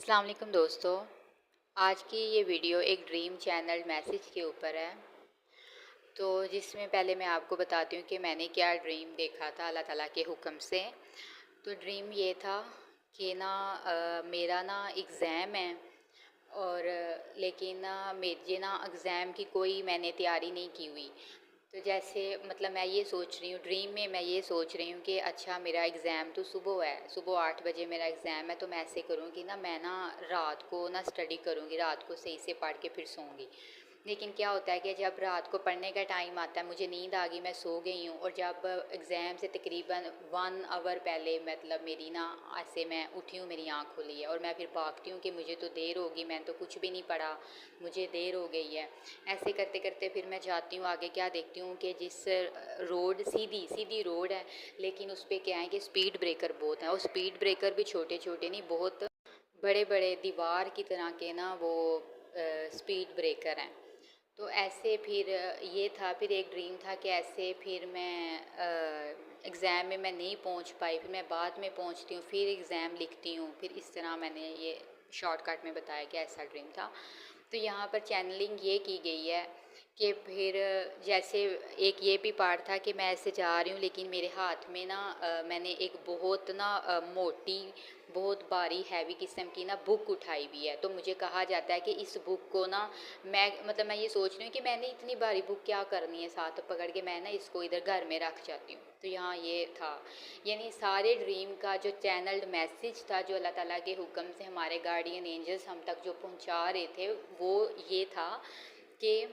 अस्सलाम वालेकुम दोस्तों। आज की ये वीडियो एक ड्रीम चैनल मैसेज के ऊपर है। तो जिसमें पहले मैं आपको बताती हूँ कि मैंने क्या ड्रीम देखा था अल्लाह ताला के हुक्म से। तो ड्रीम ये था कि मेरा एग्ज़ाम है और लेकिन मुझे एग्ज़ाम की कोई मैंने तैयारी नहीं की हुई। तो जैसे मतलब मैं ये सोच रही हूँ ड्रीम में, मैं ये सोच रही हूँ कि अच्छा मेरा एग्ज़ाम तो सुबह है, सुबह 8 बजे मेरा एग्ज़ाम है। तो मैं ऐसे करूँगी मैं रात को स्टडी करूँगी, रात को सही से पढ़ के फिर सोऊंगी। लेकिन क्या होता है कि जब रात को पढ़ने का टाइम आता है, मुझे नींद आ गई, मैं सो गई हूँ, और जब एग्ज़ाम से तकरीबन 1 आवर पहले मतलब मेरी ऐसे मैं उठी हूँ, मेरी आँख खुली है और मैं फिर भागती हूँ कि मुझे तो देर होगी, मैंने तो कुछ भी नहीं पढ़ा, मुझे देर हो गई है। ऐसे करते करते फिर मैं जाती हूँ आगे, क्या देखती हूँ कि जिस रोड सीधी सीधी रोड है, लेकिन उस पर क्या है कि स्पीड ब्रेकर बहुत हैं, और स्पीड ब्रेकर भी छोटे छोटे नहीं, बहुत बड़े बड़े दीवार की तरह के वो स्पीड ब्रेकर हैं। तो ऐसे फिर ये था, फिर एक ड्रीम था कि ऐसे फिर मैं एग्ज़ाम में मैं नहीं पहुंच पाई, फिर मैं बाद में पहुंचती हूँ, फिर एग्ज़ाम लिखती हूँ, फिर इस तरह मैंने ये शॉर्टकट में बताया कि ऐसा ड्रीम था। तो यहाँ पर चैनलिंग ये की गई है कि फिर जैसे एक ये भी पार्ट था कि मैं ऐसे जा रही हूँ, लेकिन मेरे हाथ में मैंने एक बहुत मोटी, बहुत भारी हैवी किस्म की बुक उठाई हुई है। तो मुझे कहा जाता है कि इस बुक को मैं ये सोच रही हूँ कि मैंने इतनी भारी बुक क्या करनी है साथ पकड़ के, मैं इसको इधर घर में रख जाती हूँ। तो यहाँ ये था, यानी सारे ड्रीम का जो चैनल्ड मैसेज था, जो अल्लाह ताला के हुक्म से हमारे गार्डियन एंजल्स हम तक जो पहुँचा रहे थे, वो ये था कि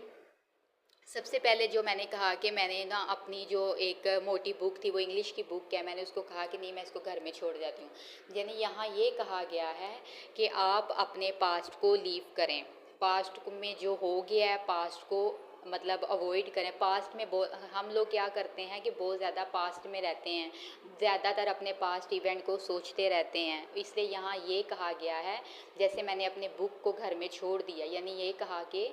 सबसे पहले जो मैंने कहा कि मैंने अपनी जो एक मोटी बुक थी, वो इंग्लिश की बुक है, मैंने उसको कहा कि नहीं, मैं इसको घर में छोड़ जाती हूँ। यानी यहाँ ये कहा गया है कि आप अपने पास्ट को लीव करें, पास्ट में जो हो गया है पास्ट को मतलब अवॉइड करें। पास्ट में हम लोग क्या करते हैं कि बहुत ज़्यादा पास्ट में रहते हैं, ज़्यादातर अपने पास्ट इवेंट को सोचते रहते हैं। इसलिए यहाँ ये कहा गया है, जैसे मैंने अपने बुक को घर में छोड़ दिया, यानी ये कहा कि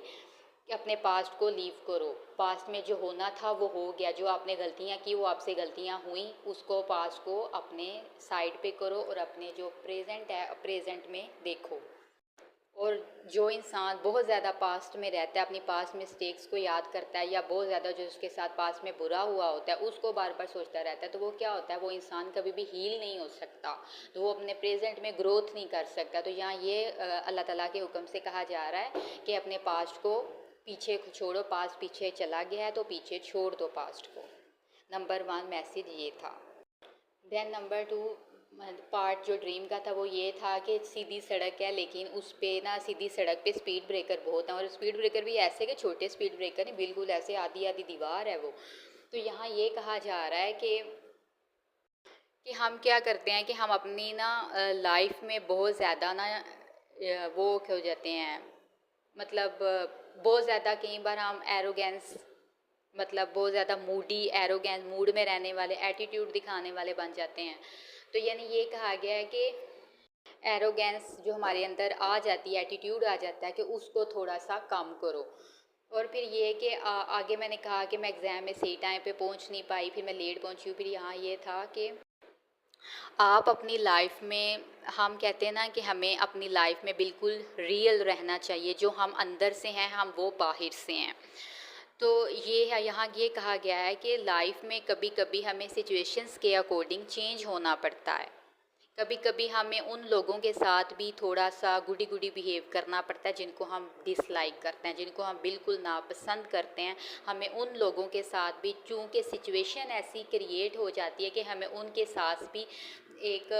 अपने पास्ट को लीव करो। पास्ट में जो होना था वो हो गया, जो आपने गलतियाँ की वो आपसे गलतियाँ हुई, उसको पास्ट को अपने साइड पे करो और अपने जो प्रेजेंट है प्रेजेंट में देखो। और जो इंसान बहुत ज़्यादा पास्ट में रहता है, अपनी पास्ट मिस्टेक्स को याद करता है, या बहुत ज़्यादा जो उसके साथ पास्ट में बुरा हुआ होता है उसको बार बार सोचता रहता है, तो वो क्या होता है, वो इंसान कभी भी हील नहीं हो सकता, तो वो अपने प्रेजेंट में ग्रोथ नहीं कर सकता। तो यहाँ ये अल्लाह ताला के हुक्म से कहा जा रहा है कि अपने पास्ट को पीछे छोड़ो, पास्ट पीछे चला गया है तो पीछे छोड़ दो पास्ट को। नंबर 1 मैसेज ये था। देन नंबर 2 पार्ट जो ड्रीम का था वो ये था कि सीधी सड़क है, लेकिन उस पे सीधी सड़क पे स्पीड ब्रेकर बहुत हैं, और स्पीड ब्रेकर भी ऐसे के छोटे स्पीड ब्रेकर नहीं, बिल्कुल ऐसे आधी आधी दीवार है वो। तो यहाँ ये कहा जा रहा है कि हम क्या करते हैं कि हम अपनी लाइफ में बहुत ज़्यादा वो हो जाते हैं, मतलब बहुत ज़्यादा कई बार हम एरोगेंस, मतलब बहुत ज़्यादा मूडी, एरोगेंस, मूड में रहने वाले, एटीट्यूड दिखाने वाले बन जाते हैं। तो यानी ये कहा गया है कि एरोगेंस जो हमारे अंदर आ जाती है, एटीट्यूड आ जाता है, कि उसको थोड़ा सा कम करो। और फिर ये है कि आगे मैंने कहा कि मैं एग्ज़ाम में सही टाइम पे पहुंच नहीं पाई, फिर मैं लेट पहुंची हूँ। फिर यहाँ ये था कि आप अपनी लाइफ में, हम कहते हैं कि हमें अपनी लाइफ में बिल्कुल रियल रहना चाहिए, जो हम अंदर से हैं हम वो बाहर से हैं। तो ये है, यहाँ ये कहा गया है कि लाइफ में कभी कभी हमें सिचुएशंस के अकॉर्डिंग चेंज होना पड़ता है। कभी कभी हमें उन लोगों के साथ भी थोड़ा सा गुडी गुडी बिहेव करना पड़ता है जिनको हम डिसलाइक करते हैं, जिनको हम बिल्कुल नापसंद करते हैं। हमें उन लोगों के साथ भी, चूँकि सिचुएशन ऐसी क्रिएट हो जाती है कि हमें उनके साथ भी एक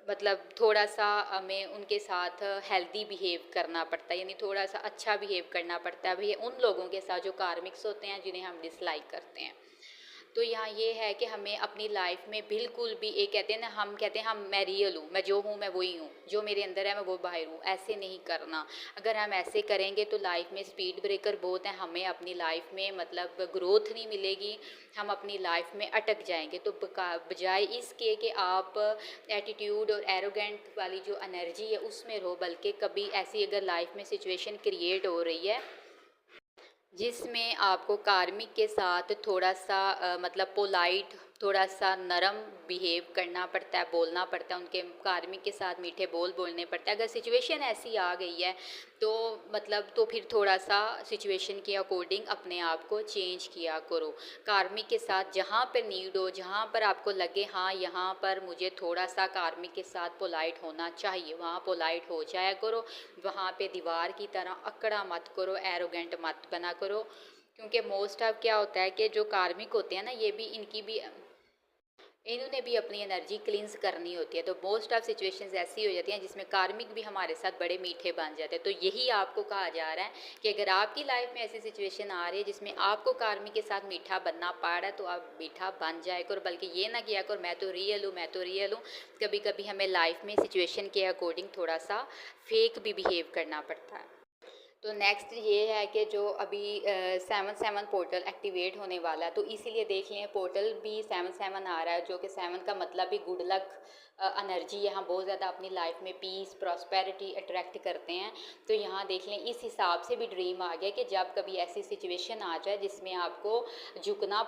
मतलब थोड़ा सा हमें उनके साथ हेल्दी बिहेव करना पड़ता है, यानी थोड़ा सा अच्छा बिहेव करना पड़ता है भैया उन लोगों के साथ जो कार्मिक्स होते हैं, जिन्हें हम डिसलाइक करते हैं। तो यहाँ ये है कि हमें अपनी लाइफ में बिल्कुल भी, एक कहते हैं हम कहते हैं मैं रियल हूँ, मैं जो हूँ मैं वही हूँ, जो मेरे अंदर है मैं वो बाहर हूँ, ऐसे नहीं करना। अगर हम ऐसे करेंगे तो लाइफ में स्पीड ब्रेकर बहुत हैं, हमें अपनी लाइफ में मतलब ग्रोथ नहीं मिलेगी, हम अपनी लाइफ में अटक जाएंगे। तो बजाय इसके कि आप एटीट्यूड और एरोगेंट वाली जो एनर्जी है उसमें रहो, बल्कि कभी ऐसी अगर लाइफ में सिचुएशन क्रिएट हो रही है जिसमें आपको कार्मिक के साथ थोड़ा सा मतलब पोलाइट थोड़ा सा नरम बिहेव करना पड़ता है, बोलना पड़ता है, उनके कार्मिक के साथ मीठे बोल बोलने पड़ते हैं। अगर सिचुएशन ऐसी आ गई है तो मतलब तो फिर थोड़ा सा सिचुएशन के अकॉर्डिंग अपने आप को चेंज किया करो। कार्मिक के साथ जहाँ पर नीड हो, जहाँ पर आपको लगे हाँ यहाँ पर मुझे थोड़ा सा कार्मिक के साथ पोलाइट होना चाहिए, वहाँ पोलाइट हो जाया करो। वहाँ पे दीवार की तरह अकड़ा मत करो, एरोगेंट मत बना करो। क्योंकि मोस्ट ऑफ क्या होता है कि जो कार्मिक होते हैं ना, ये भी इन्होंने भी अपनी एनर्जी क्लींस करनी होती है। तो मोस्ट ऑफ सिचुएशंस ऐसी हो जाती हैं जिसमें कार्मिक भी हमारे साथ बड़े मीठे बन जाते हैं। तो यही आपको कहा जा रहा है कि अगर आपकी लाइफ में ऐसी सिचुएशन आ रही है जिसमें आपको कार्मिक के साथ मीठा बनना पड़ रहा है, तो आप मीठा बन जाए करो। बल्कि ये ना किया करो मैं तो रियल हूँ, मैं तो रियल हूँ। कभी कभी हमें लाइफ में सिचुएशन के अकॉर्डिंग थोड़ा सा फेक भी बिहेव करना पड़ता है। तो नेक्स्ट ये है कि जो अभी 7-7 पोर्टल एक्टिवेट होने वाला है, तो इसीलिए देख लें पोर्टल भी 7-7 आ रहा है, जो कि 7 का मतलब भी गुड लक एनर्जी है। हम बहुत ज़्यादा अपनी लाइफ में पीस प्रॉस्पेरिटी अट्रैक्ट करते हैं। तो यहाँ देख लें इस हिसाब से भी ड्रीम आ गया कि जब कभी ऐसी सिचुएशन आ जाए जिसमें आपको झुकना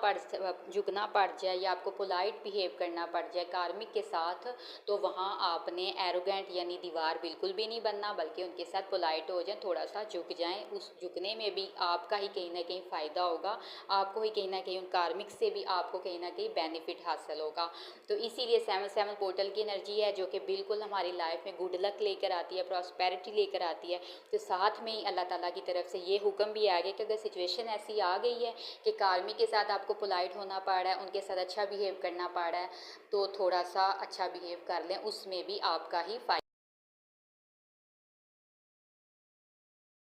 पड़ जाए या आपको पोलाइट बिहेव करना पड़ जाए कार्मिक के साथ, तो वहाँ आपने एरोगेंट यानी दीवार बिल्कुल भी नहीं बनना, बल्कि उनके साथ पोलाइट हो जाए, थोड़ा सा झुक जाएं। उस झुकने में भी आपका ही कहीं ना कहीं फ़ायदा होगा, आपको ही कहीं ना कहीं उन कार्मिक से भी आपको कहीं ना कहीं बेनिफिट हासिल होगा। तो इसीलिए 7-7 पोर्टल की एनर्जी है जो कि बिल्कुल हमारी लाइफ में गुड लक लेकर आती है, प्रॉस्पेरिटी लेकर आती है। तो साथ में ही अल्लाह ताला की तरफ से ये हुक्म भी आ गया कि अगर सिचुएशन ऐसी आ गई है कि कार्मिक के साथ आपको पोलाइट होना पड़ रहा है, उनके साथ अच्छा बिहेव करना पड़ रहा है, तो थोड़ा सा अच्छा बिहेव कर लें, उसमें भी आपका ही फ़ायदा।